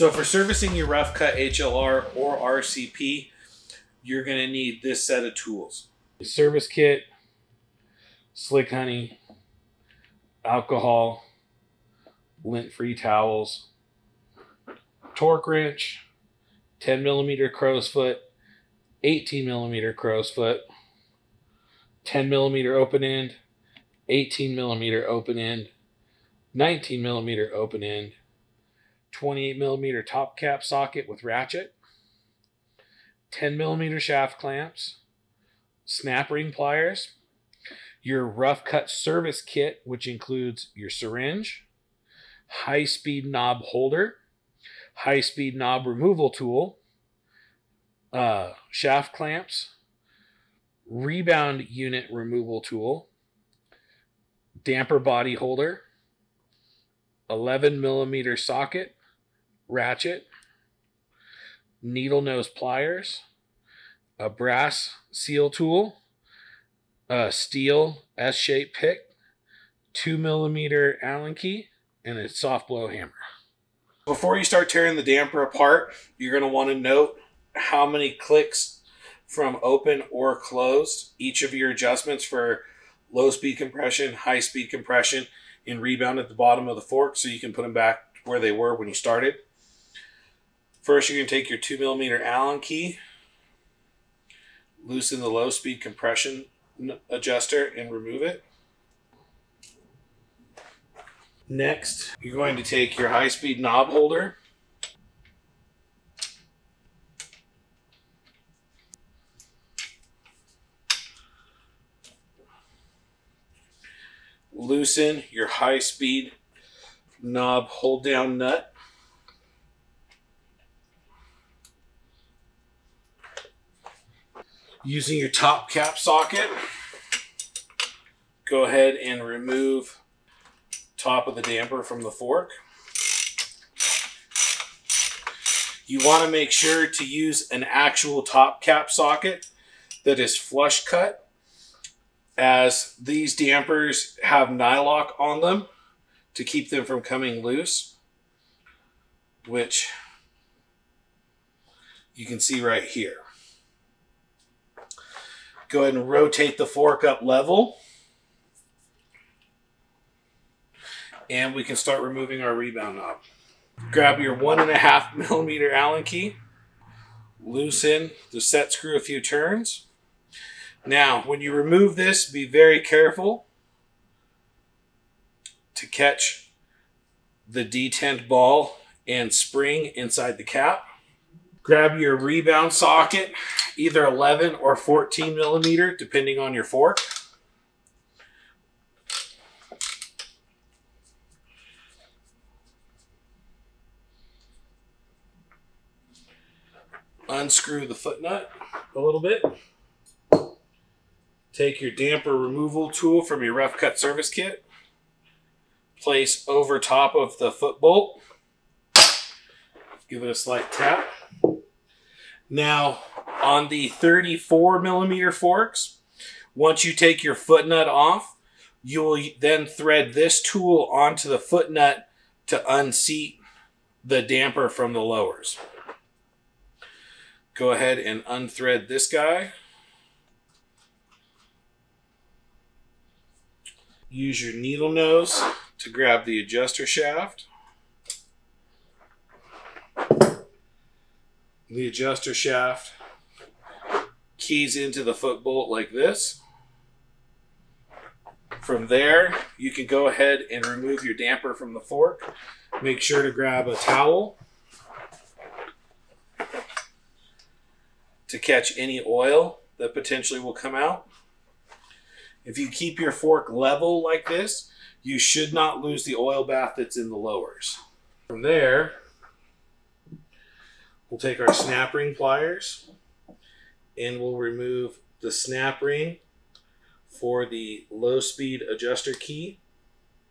So for servicing your Roughcut HLR or RCP, you're going to need this set of tools. Service kit, slick honey, alcohol, lint-free towels, torque wrench, 10mm crow's foot, 18mm crow's foot, 10mm open end, 18mm open end, 19mm open end, 28mm top cap socket with ratchet, 10mm shaft clamps, snap ring pliers, your rough cut service kit, which includes your syringe, high-speed knob holder, high-speed knob removal tool, shaft clamps, rebound unit removal tool, damper body holder, 11mm socket, ratchet, needle nose pliers, a brass seal tool, a steel S-shaped pick, 2mm Allen key, and a soft blow hammer. Before you start tearing the damper apart, you're going to want to note how many clicks from open or closed each of your adjustments for low speed compression, high speed compression, and rebound at the bottom of the fork so you can put them back where they were when you started. First, you're going to take your 2mm Allen key, loosen the low speed compression adjuster and remove it. Next, you're going to take your high speed knob holder, loosen your high speed knob hold down nut. Using your top cap socket, go ahead and remove top of the damper from the fork. You want to make sure to use an actual top cap socket that is flush cut, as these dampers have nylock on them to keep them from coming loose, which you can see right here. Go ahead and rotate the fork up level, and we can start removing our rebound knob. Grab your 1.5mm Allen key, loosen the set screw a few turns. Now, when you remove this, be very careful to catch the detent ball and spring inside the cap. Grab your rebound socket, either 11 or 14mm, depending on your fork. Unscrew the foot nut a little bit. Take your damper removal tool from your rough cut service kit. Place over top of the foot bolt. Give it a slight tap. Now, on the 34mm forks, once you take your foot nut off, you will then thread this tool onto the foot nut to unseat the damper from the lowers. Go ahead and unthread this guy. Use your needle nose to grab the adjuster shaft. The adjuster shaft keys into the foot bolt like this. From there, you can go ahead and remove your damper from the fork. Make sure to grab a towel to catch any oil that potentially will come out. If you keep your fork level like this, you should not lose the oil bath that's in the lowers. From there, we'll take our snap ring pliers and we'll remove the snap ring for the low speed adjuster key.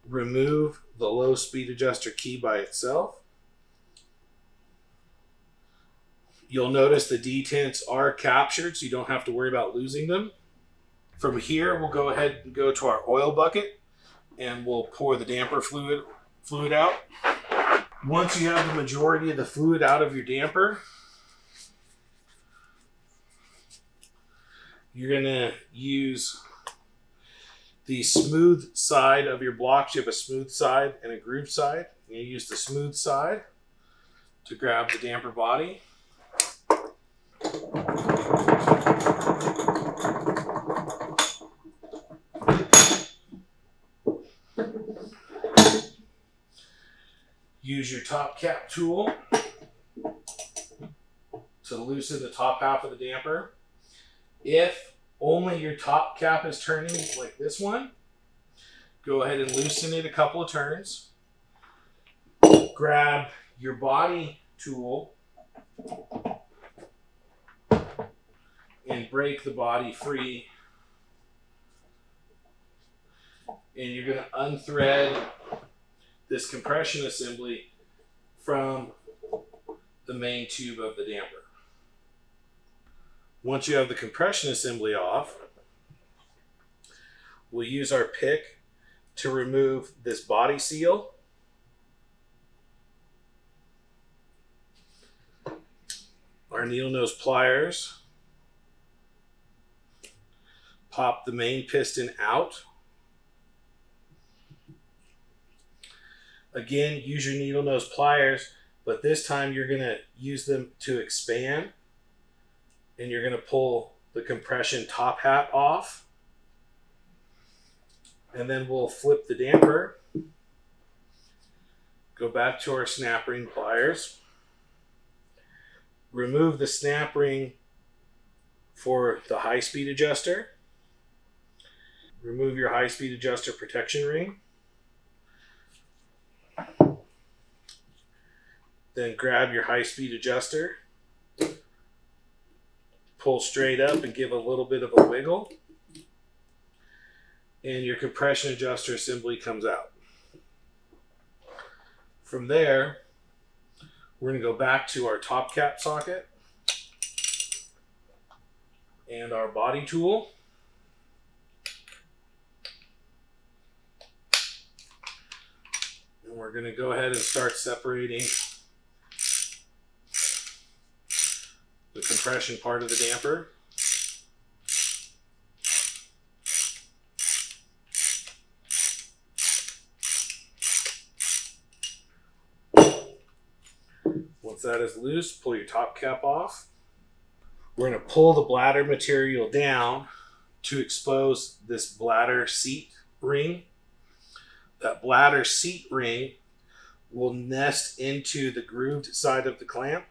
Remove the low speed adjuster key by itself. You'll notice the detents are captured, so you don't have to worry about losing them. From here, we'll go ahead and go to our oil bucket and we'll pour the damper fluid out. Once you have the majority of the fluid out of your damper, you're going to use the smooth side of your blocks. You have a smooth side and a groove side. You use the smooth side to grab the damper body. Use your top cap tool to loosen the top half of the damper. If only your top cap is turning like this one, go ahead and loosen it a couple of turns. Grab your body tool and break the body free. And you're going to unthread this compression assembly from the main tube of the damper. Once you have the compression assembly off, we'll use our pick to remove this body seal. Our needle nose pliers pop the main piston out. Again, use your needle nose pliers, but this time you're going to use them to expand, and you're going to pull the compression top hat off, and then we'll flip the damper, go back to our snap ring pliers, remove the snap ring for the high speed adjuster, remove your high speed adjuster protection ring, then grab your high speed adjuster, pull straight up and give a little bit of a wiggle, and your compression adjuster assembly comes out. From there, we're going to go back to our top cap socket and our body tool. And we're going to go ahead and start separating the compression part of the damper. Once that is loose, pull your top cap off. We're going to pull the bladder material down to expose this bladder seat ring. That bladder seat ring will nest into the grooved side of the clamp.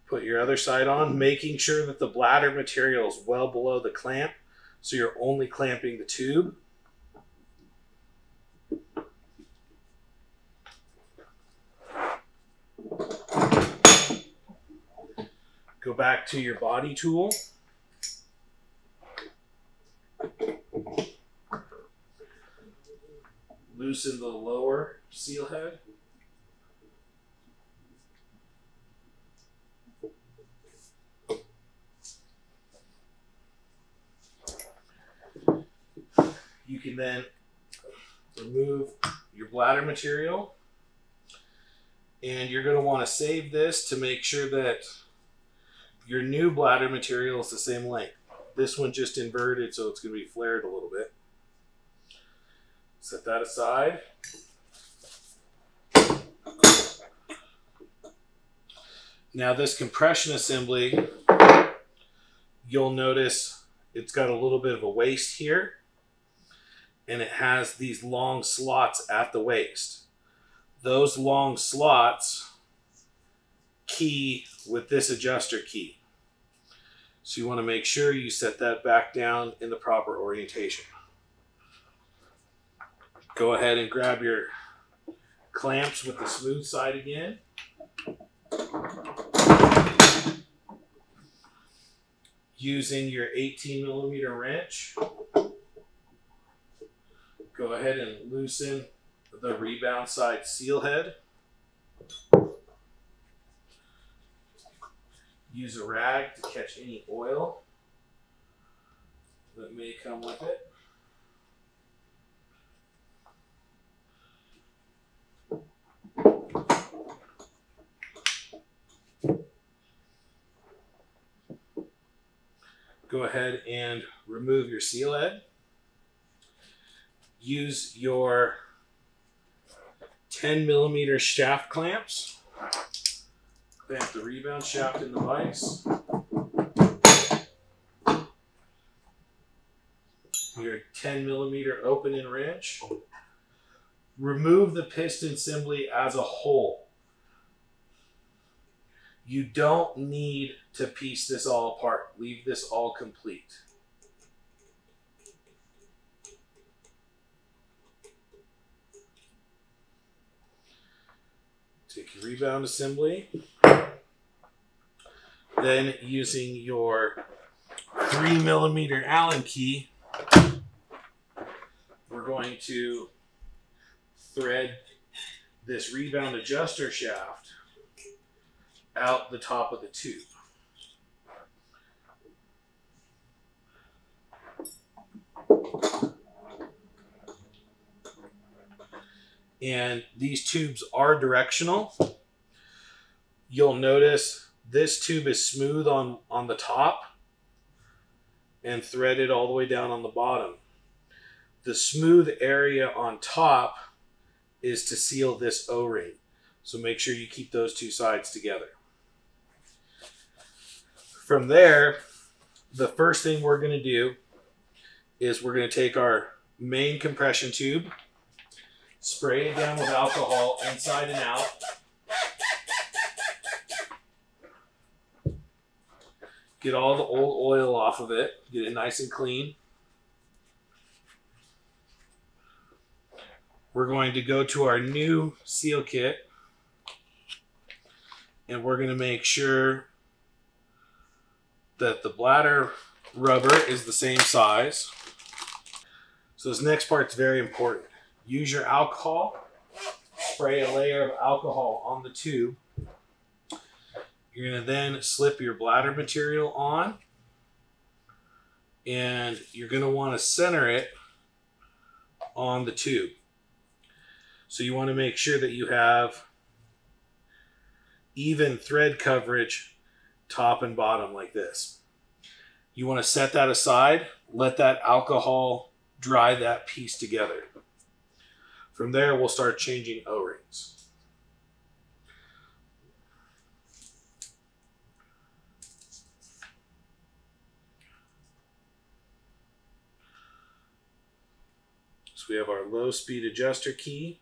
Put your other side on, making sure that the bladder material is well below the clamp, so you're only clamping the tube. Go back to your body tool. Loosen the lower seal head. You can then remove your bladder material, and you're going to want to save this to make sure that your new bladder material is the same length. This one just inverted, so it's going to be flared a little bit. Set that aside. Now this compression assembly, you'll notice it's got a little bit of a waist here, and it has these long slots at the waist. Those long slots key with this adjuster key. So you want to make sure you set that back down in the proper orientation. Go ahead and grab your clamps with the smooth side again. Using your 18mm wrench, go ahead and loosen the rebound side seal head. Use a rag to catch any oil that may come with it. go ahead and remove your seal head. Use your 10mm shaft clamps. Clamp the rebound shaft in the vise. Your 10mm opening wrench. Remove the piston assembly as a whole. You don't need to piece this all apart. Leave this all complete. Take your rebound assembly. Then using your 3mm Allen key, we're going to thread this rebound adjuster shaft out the top of the tube. And these tubes are directional. You'll notice this tube is smooth on the top and threaded all the way down on the bottom. The smooth area on top is to seal this O-ring. So make sure you keep those two sides together. From there, the first thing we're going to do is we're going to take our main compression tube, spray it down with alcohol inside and out. Get all the old oil off of it. Get it nice and clean. We're going to go to our new seal kit and we're going to make sure that the bladder rubber is the same size. So this next part's very important. Use your alcohol. Spray a layer of alcohol on the tube. You're going to then slip your bladder material on and you're going to want to center it on the tube. So you want to make sure that you have even thread coverage top and bottom like this. You want to set that aside, let that alcohol dry that piece together. From there, we'll start changing O-rings. So we have our low speed adjuster key.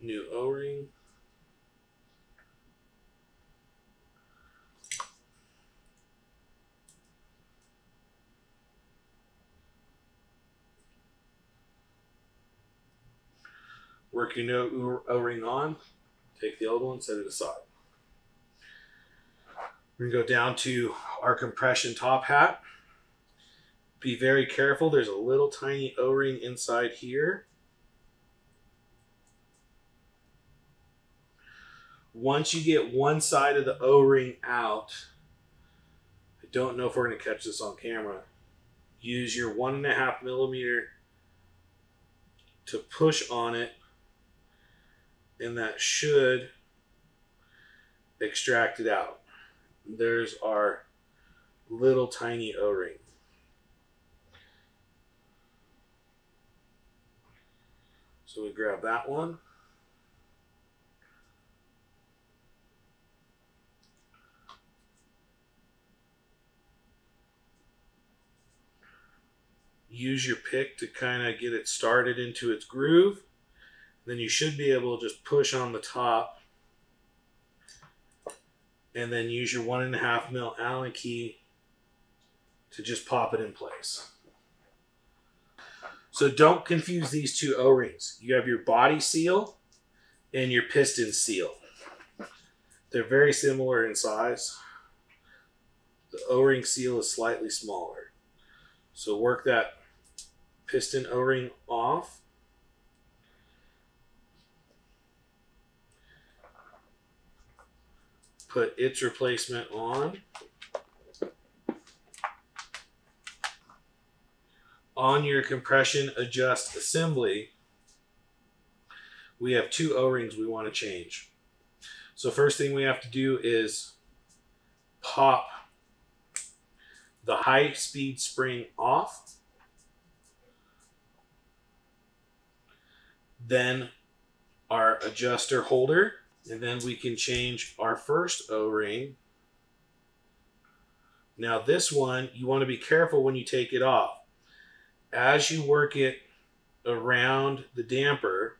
New O-ring. Work your new O-ring on. Take the old one, set it aside. We're going to go down to our compression top hat. Be very careful. There's a little tiny O-ring inside here. Once you get one side of the O-ring out, I don't know if we're going to catch this on camera, use your 1.5mm to push on it, and that should extract it out. There's our little tiny O-ring. So we grab that one. Use your pick to kind of get it started into its groove. Then you should be able to just push on the top and then use your 1.5mm Allen key to just pop it in place. So don't confuse these two O-rings. You have your body seal and your piston seal. They're very similar in size. The O-ring seal is slightly smaller. So work that piston O-ring off. Put its replacement on. On your compression adjust assembly, we have two O-rings we want to change. So first thing we have to do is pop the high speed spring off. Then our adjuster holder, and then we can change our first O-ring. Now this one, you want to be careful when you take it off. As you work it around the damper,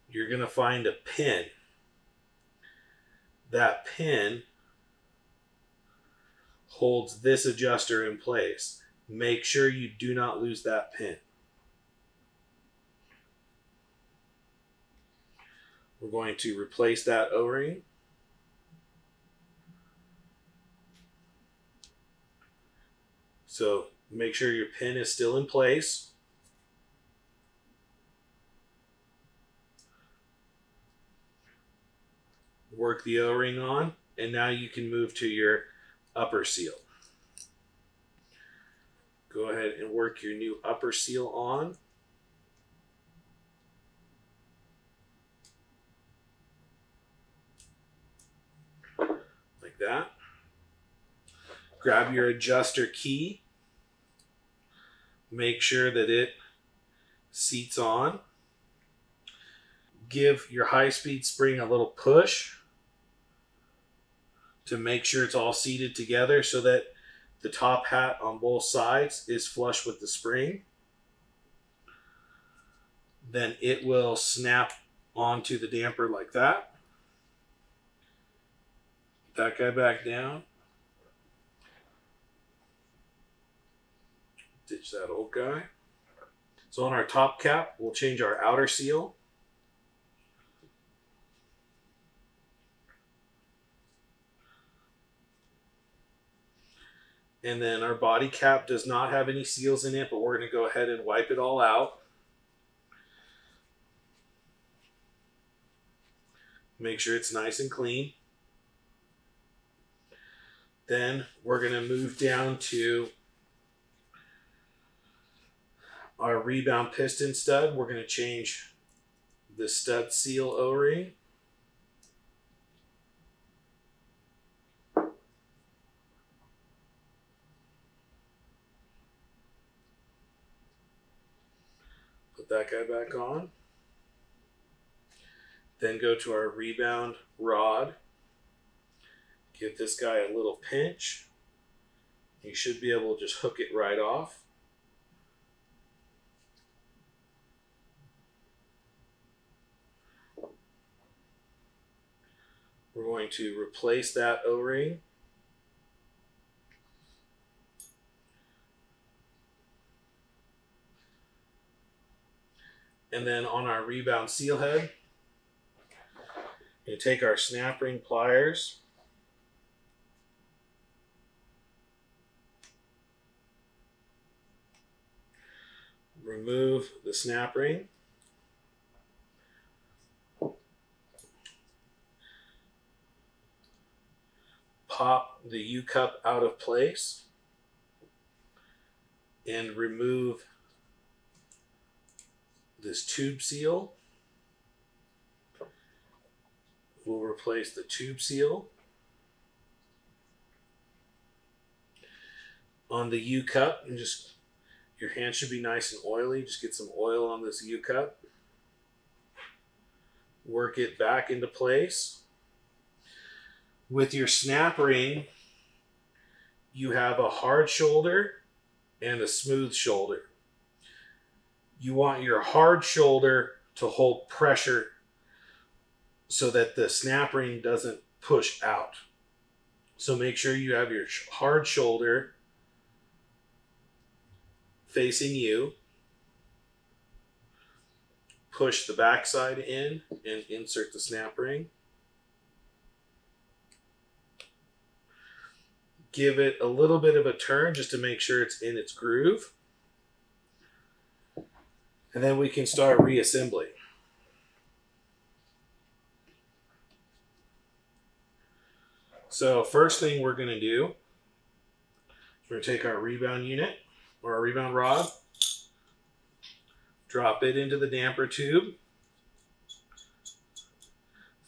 you're going to find a pin. That pin holds this adjuster in place. Make sure you do not lose that pin. We're going to replace that O-ring. So make sure your pin is still in place. Work the O-ring on, and now you can move to your upper seal. Go ahead and work your new upper seal on. Like that. Grab your adjuster key. Make sure that it seats on. Give your high-speed spring a little push to make sure it's all seated together so that the top hat on both sides is flush with the spring. Then it will snap onto the damper like that. Put that guy back down. Ditch that old guy. So on our top cap, we'll change our outer seal. And then our body cap does not have any seals in it, but we're going to go ahead and wipe it all out. Make sure it's nice and clean. Then we're going to move down to our rebound piston stud. We're going to change the stud seal O-ring. Put that guy back on. Then go to our rebound rod. Give this guy a little pinch. You should be able to just hook it right off. We're going to replace that O-ring. And then on our rebound seal head, you take our snap ring pliers, remove the snap ring, pop the U-cup out of place, and remove this tube seal. We'll replace the tube seal. On the U-cup, and just your hand should be nice and oily. Just get some oil on this U-cup. Work it back into place. With your snap ring, you have a hard shoulder and a smooth shoulder. You want your hard shoulder to hold pressure so that the snap ring doesn't push out. So make sure you have your hard shoulder facing you. Push the backside in and insert the snap ring. Give it a little bit of a turn just to make sure it's in its groove. And then we can start reassembling. So first thing we're going to do, we're going to take our rebound unit or our rebound rod, drop it into the damper tube,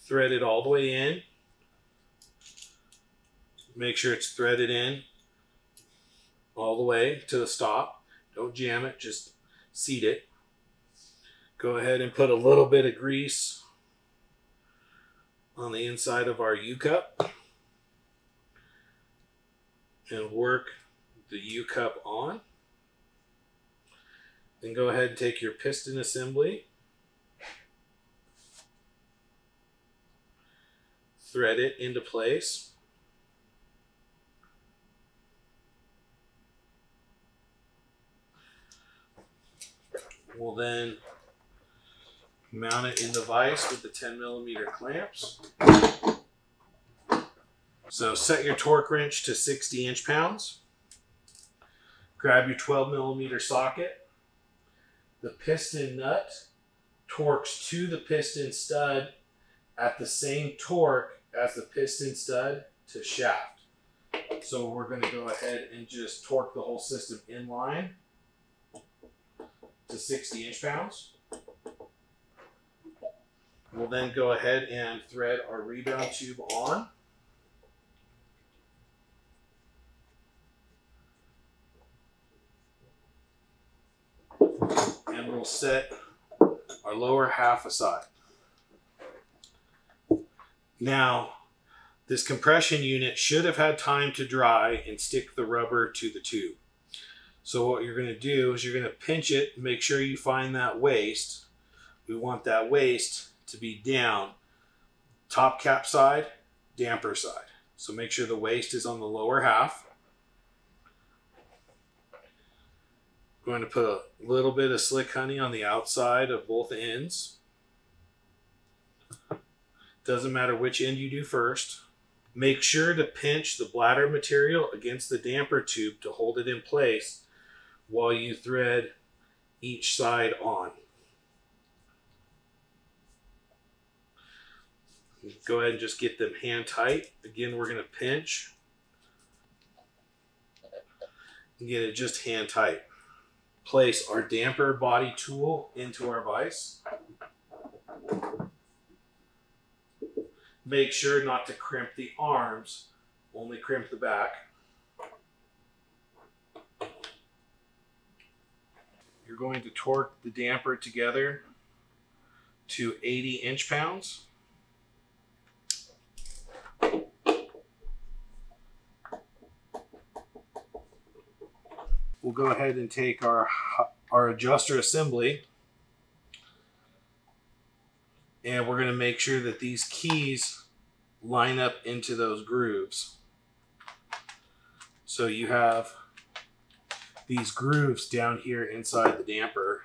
thread it all the way in. Make sure it's threaded in all the way to the stop. Don't jam it, just seat it. Go ahead and put a little bit of grease on the inside of our U-cup and work the U-cup on. Then go ahead and take your piston assembly, thread it into place. We'll then mount it in the vise with the 10mm clamps. So set your torque wrench to 60 inch-pounds. Grab your 12mm socket. The piston nut torques to the piston stud at the same torque as the piston stud to shaft. So we're going to go ahead and just torque the whole system in line to 60 inch-pounds. We'll then go ahead and thread our rebound tube on. And we'll set our lower half aside. Now, this compression unit should have had time to dry and stick the rubber to the tube. So what you're going to do is you're going to pinch it and make sure you find that waist. We want that waist to be down, top cap side, damper side. So make sure the waist is on the lower half. I'm going to put a little bit of slick honey on the outside of both ends. Doesn't matter which end you do first. Make sure to pinch the bladder material against the damper tube to hold it in place while you thread each side on. Go ahead and just get them hand tight. Again, we're going to pinch and get it just hand tight. Place our damper body tool into our vise. Make sure not to crimp the arms, only crimp the back. You're going to torque the damper together to 80 inch-pounds. We'll go ahead and take our adjuster assembly, and we're going to make sure that these keys line up into those grooves. So you have these grooves down here inside the damper,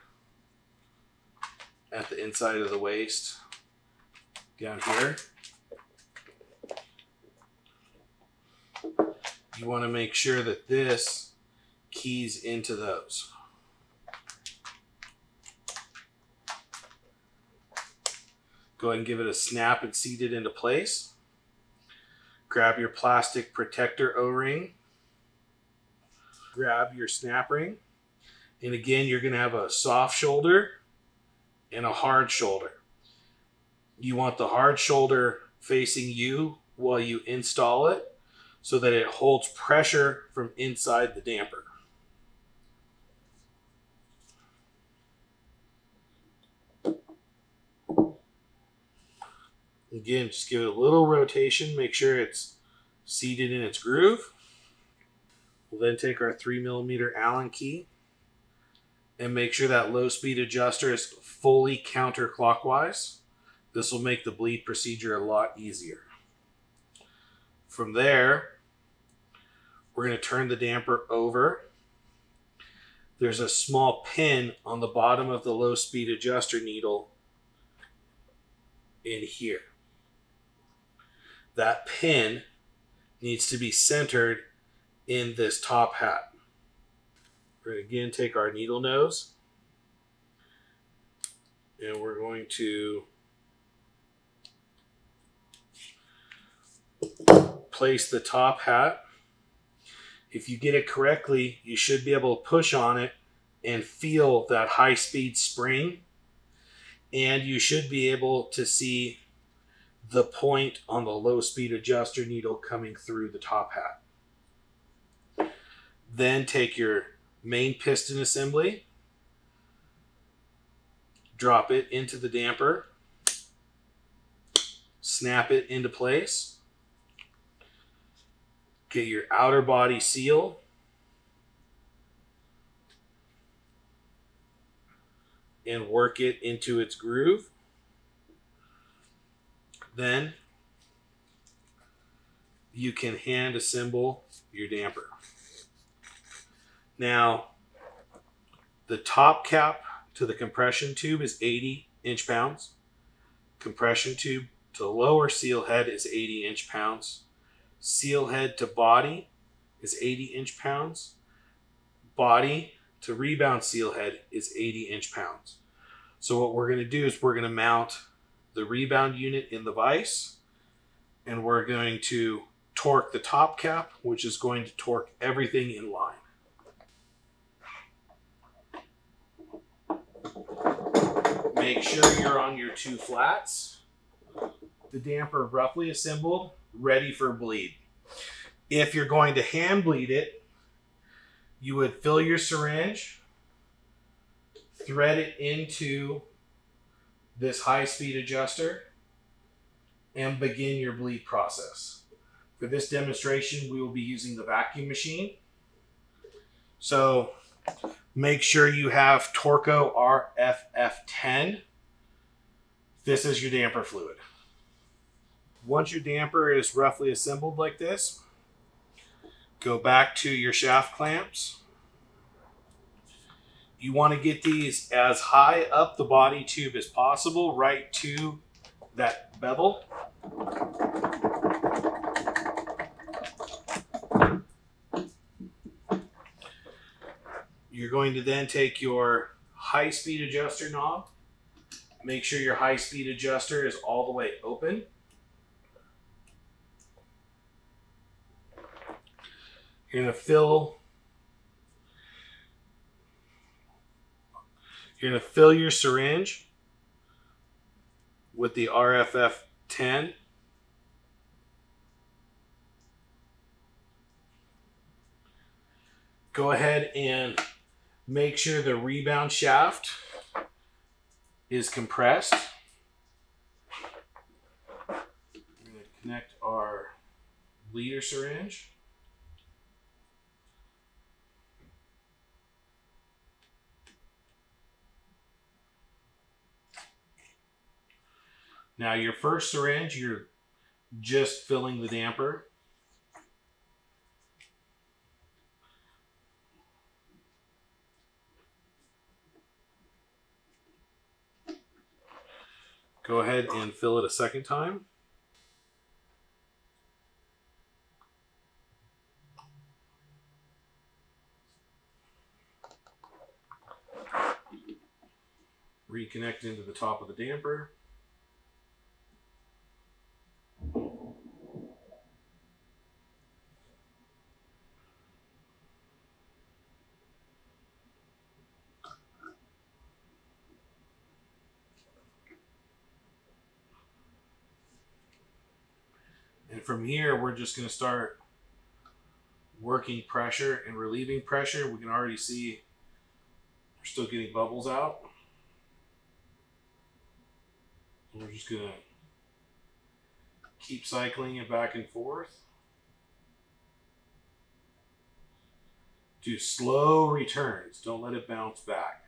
at the inside of the waist, down here. You want to make sure that this keys into those. Go ahead and give it a snap and seat it into place. Grab your plastic protector O-ring. Grab your snap ring. And again, you're going to have a soft shoulder and a hard shoulder. You want the hard shoulder facing you while you install it so that it holds pressure from inside the damper. Again, just give it a little rotation, make sure it's seated in its groove. We'll then take our 3mm Allen key and make sure that low speed adjuster is fully counterclockwise. This will make the bleed procedure a lot easier. From there, we're going to turn the damper over. There's a small pin on the bottom of the low speed adjuster needle in here. That pin needs to be centered in this top hat. We're going to again take our needle nose and we're going to place the top hat. If you get it correctly, you should be able to push on it and feel that high-speed spring, and you should be able to see the point on the low speed adjuster needle coming through the top hat. Then take your main piston assembly, drop it into the damper, snap it into place, get your outer body seal, and work it into its groove. Then you can hand assemble your damper. Now, the top cap to the compression tube is 80 inch-pounds. Compression tube to lower seal head is 80 inch-pounds. Seal head to body is 80 inch-pounds. Body to rebound seal head is 80 inch-pounds. So what we're going to do is we're going to mount the rebound unit in the vise, and we're going to torque the top cap, which is going to torque everything in line. Make sure you're on your two flats. The damper roughly assembled, ready for bleed. If you're going to hand bleed it, you would fill your syringe, thread it into this high-speed adjuster, and begin your bleed process. For this demonstration, we will be using the vacuum machine. So make sure you have Torco RFF10. This is your damper fluid. Once your damper is roughly assembled like this, go back to your shaft clamps. You want to get these as high up the body tube as possible, right to that bevel. You're going to then take your high-speed adjuster knob. Make sure your high-speed adjuster is all the way open. You're going to fill your syringe with the RFF10. Go ahead and make sure the rebound shaft is compressed. We're going to connect our bleeder syringe. Now your first syringe, you're just filling the damper. Go ahead and fill it a second time. Reconnect into the top of the damper. And from here, we're just going to start working pressure and relieving pressure. We can already see we're still getting bubbles out. And we're just going to keep cycling it back and forth. Do slow returns. Don't let it bounce back.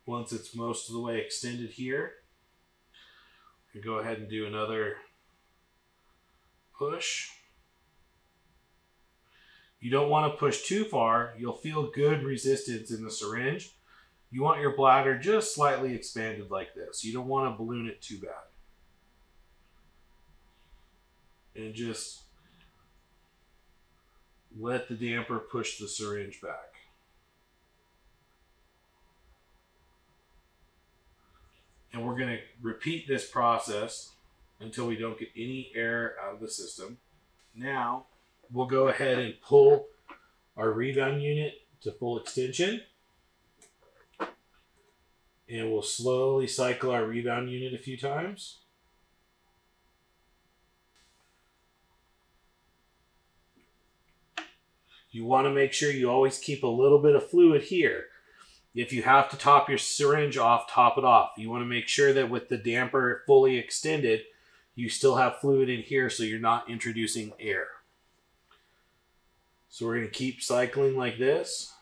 Once it's most of the way extended here, you go ahead and do another push. You don't want to push too far. You'll feel good resistance in the syringe. You want your bladder just slightly expanded like this. You don't want to balloon it too bad. And just let the damper push the syringe back. And we're going to repeat this process until we don't get any air out of the system. Now, we'll go ahead and pull our rebound unit to full extension. And we'll slowly cycle our rebound unit a few times. You want to make sure you always keep a little bit of fluid here. If you have to top your syringe off, top it off. You want to make sure that with the damper fully extended, you still have fluid in here so you're not introducing air. So we're going to keep cycling like this.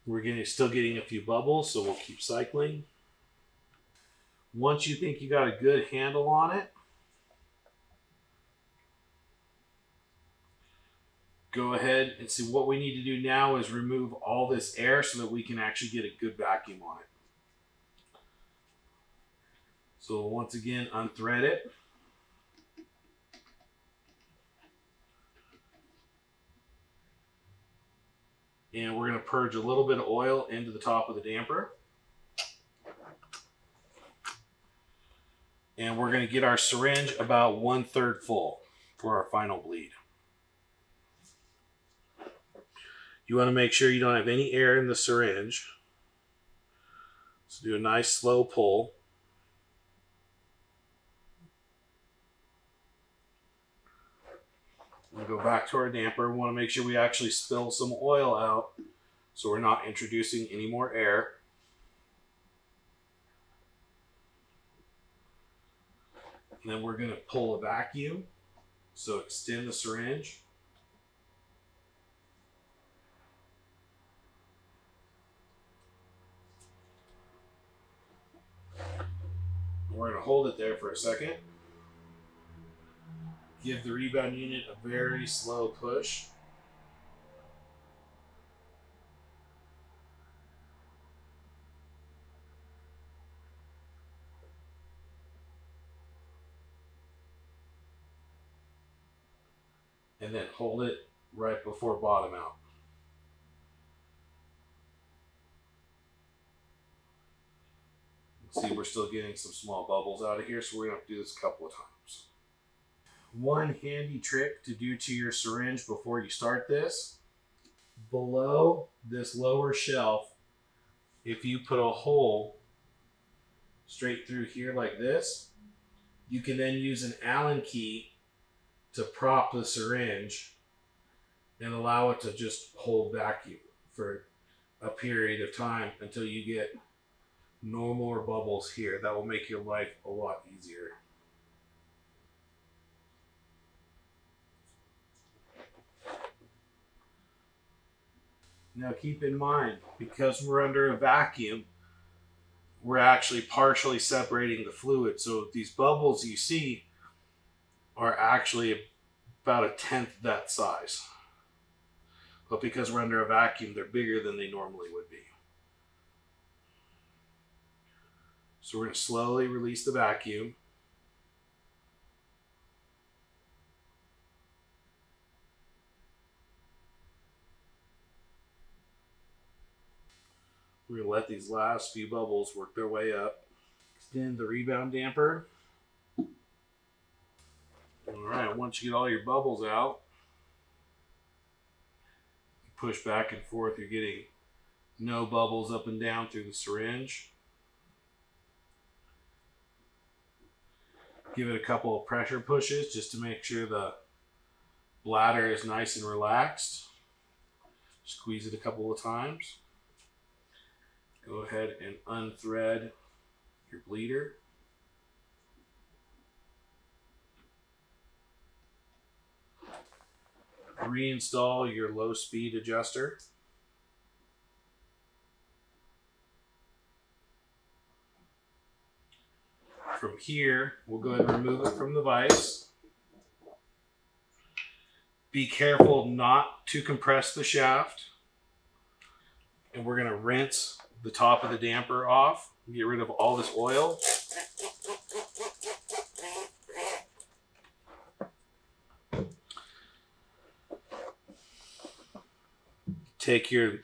We're still getting a few bubbles, so we'll keep cycling. Once you think you got a good handle on it, go ahead and see what we need to do now is remove all this air so that we can actually get a good vacuum on it. So once again, unthread it. And we're going to purge a little bit of oil into the top of the damper. And we're going to get our syringe about 1/3 full for our final bleed. You want to make sure you don't have any air in the syringe. So do a nice slow pull. We'll go back to our damper. We want to make sure we actually spill some oil out so we're not introducing any more air. And then we're going to pull a vacuum. So extend the syringe. We're going to hold it there for a second. Give the rebound unit a very slow push. And then hold it right before bottom out. See, we're still getting some small bubbles out of here, so we're going to have to do this a couple of times. One handy trick to do to your syringe before you start this, below this lower shelf, if you put a hole straight through here like this, you can then use an Allen key to prop the syringe and allow it to just hold vacuum for a period of time until you get no more bubbles here. That will make your life a lot easier. Now keep in mind, because we're under a vacuum, we're actually partially separating the fluid. So these bubbles you see are actually about 1/10 that size. But because we're under a vacuum, they're bigger than they normally would be. So we're going to slowly release the vacuum. We're going to let these last few bubbles work their way up. Extend the rebound damper. Alright, once you get all your bubbles out, push back and forth, you're getting no bubbles up and down through the syringe. Give it a couple of pressure pushes just to make sure the bladder is nice and relaxed. Squeeze it a couple of times. Go ahead and unthread your bleeder. Reinstall your low speed adjuster. From here, we'll go ahead and remove it from the vise. Be careful not to compress the shaft. And we're going to rinse the top of the damper off. Get rid of all this oil. take your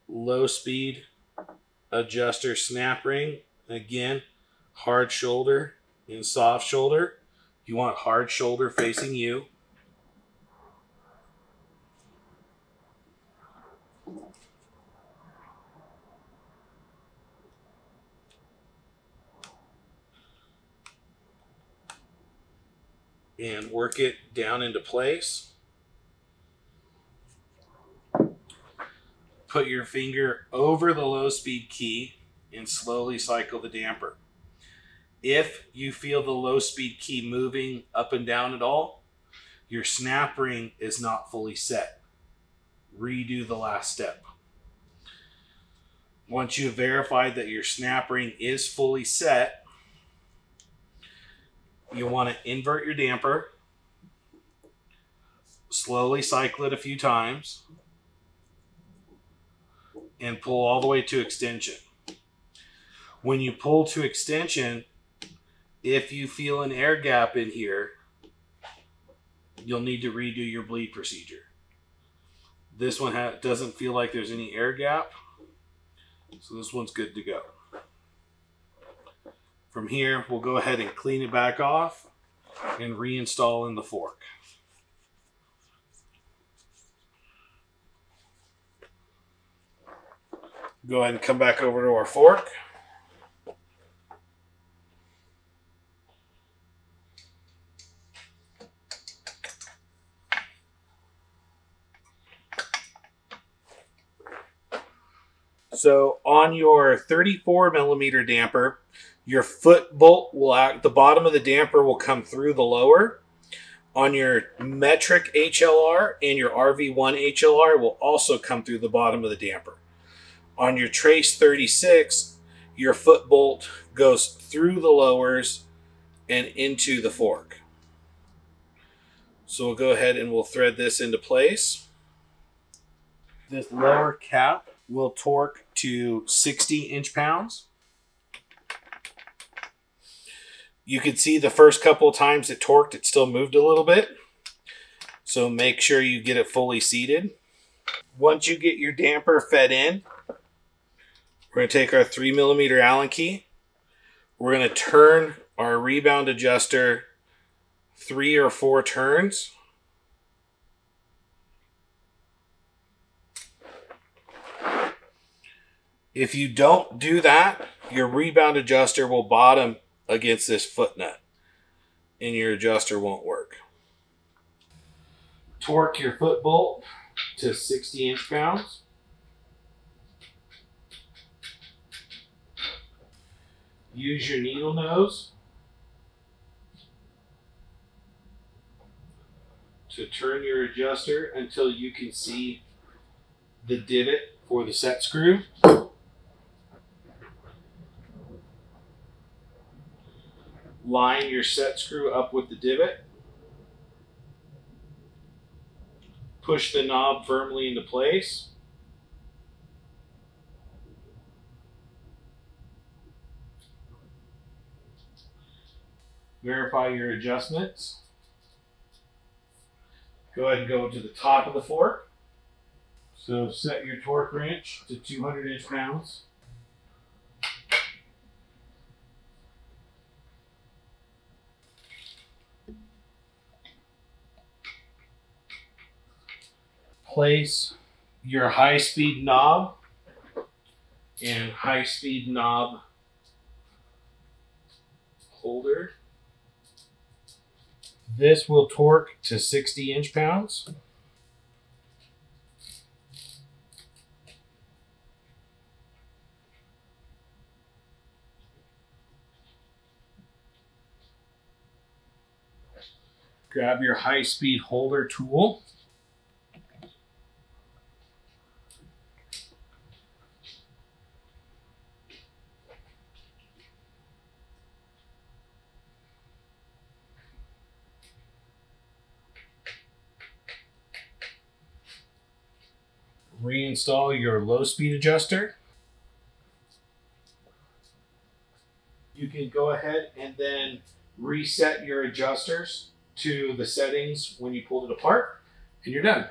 low speed adjuster snap ring. Again, hard shoulder and soft shoulder. You want hard shoulder facing you. And work it down into place. Put your finger over the low speed key and slowly cycle the damper. If you feel the low speed key moving up and down at all, your snap ring is not fully set. Redo the last step. Once you've verified that your snap ring is fully set, you want to invert your damper, slowly cycle it a few times, and pull all the way to extension. When you pull to extension, if you feel an air gap in here, you'll need to redo your bleed procedure. This one doesn't feel like there's any air gap, so this one's good to go. From here, we'll go ahead and clean it back off and reinstall in the fork. Go ahead and come back over to our fork. So on your 34 millimeter damper, your foot bolt will act, the bottom of the damper will come through the lower. On your metric HLR and your RV1 HLR will also come through the bottom of the damper. On your Trace 36, your foot bolt goes through the lowers and into the fork. So we'll go ahead and we'll thread this into place. This lower cap will torque to 60 inch-pounds. You can see the first couple of times it torqued, it still moved a little bit. So make sure you get it fully seated. Once you get your damper fed in, we're going to take our 3 millimeter Allen key. We're going to turn our rebound adjuster 3 or 4 turns. If you don't do that, your rebound adjuster will bottom against this foot nut and your adjuster won't work. Torque your foot bolt to 60 inch-pounds. Use your needle nose to turn your adjuster until you can see the divot for the set screw. Line your set screw up with the divot. Push the knob firmly into place. Verify your adjustments. Go ahead and go to the top of the fork. So set your torque wrench to 200 inch-pounds. Place your high-speed knob and high-speed knob holder. This will torque to 60 inch-pounds. Grab your high-speed holder tool. Reinstall your low speed adjuster. You can go ahead and then reset your adjusters to the settings when you pulled it apart, and you're done.